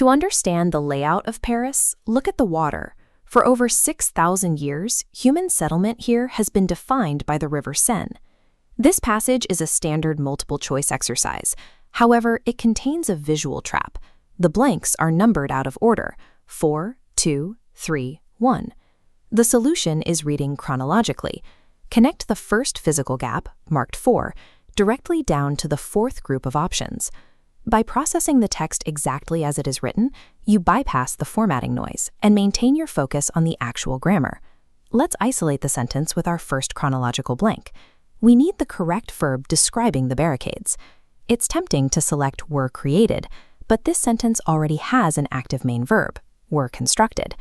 To understand the layout of Paris, look at the water. For over 6,000 years, human settlement here has been defined by the River Seine. This passage is a standard multiple-choice exercise. However, it contains a visual trap. The blanks are numbered out of order: 4, 2, 3, 1. The solution is reading chronologically. Connect the first physical gap, marked 4, directly down to the fourth group of options. By processing the text exactly as it is written, you bypass the formatting noise and maintain your focus on the actual grammar. Let's isolate the sentence with our first chronological blank. We need the correct verb describing the barricades. It's tempting to select were created, but this sentence already has an active main verb, were constructed.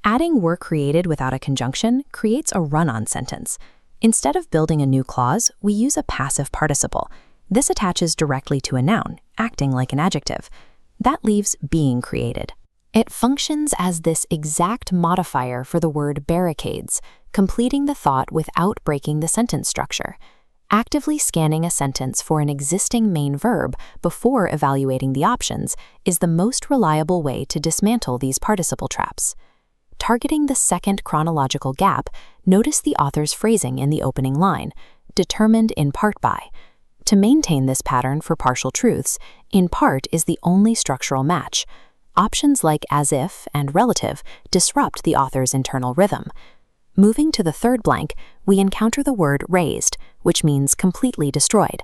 Adding were created without a conjunction creates a run-on sentence. Instead of building a new clause, we use a passive participle. This attaches directly to a noun, acting like an adjective. That leaves being created. It functions as this exact modifier for the word barricades, completing the thought without breaking the sentence structure. Actively scanning a sentence for an existing main verb before evaluating the options is the most reliable way to dismantle these participle traps. Targeting the second chronological gap, notice the author's phrasing in the opening line, determined in part by. To maintain this pattern for partial truths, in part is the only structural match. Options like as if and relative disrupt the author's internal rhythm. Moving to the third blank, we encounter the word razed, which means completely destroyed.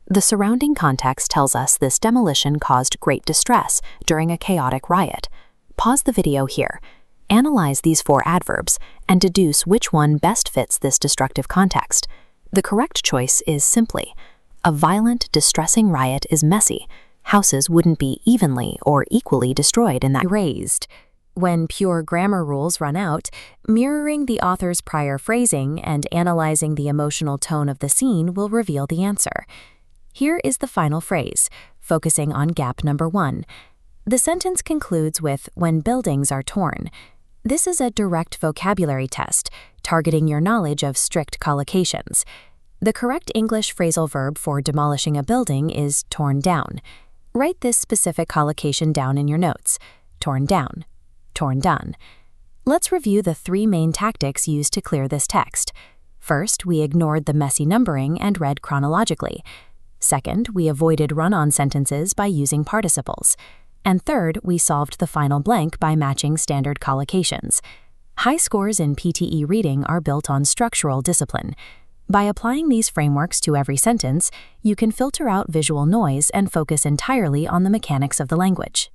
The surrounding context tells us this demolition caused great distress during a chaotic riot. Pause the video here. Analyze these 4 adverbs and deduce which one best fits this destructive context. The correct choice is simply: a violent, distressing riot is messy. Houses wouldn't be evenly or equally destroyed in that. Razed. When pure grammar rules run out, mirroring the author's prior phrasing and analyzing the emotional tone of the scene will reveal the answer. Here is the final phrase, focusing on gap number 1. The sentence concludes with "when buildings are torn." This is a direct vocabulary test, targeting your knowledge of strict collocations. The correct English phrasal verb for demolishing a building is torn down. Write this specific collocation down in your notes. Torn down. Torn done. Let's review the 3 main tactics used to clear this text. First, we ignored the messy numbering and read chronologically. Second, we avoided run-on sentences by using participles. And third, we solved the final blank by matching standard collocations. High scores in PTE reading are built on structural discipline. By applying these frameworks to every sentence, you can filter out visual noise and focus entirely on the mechanics of the language.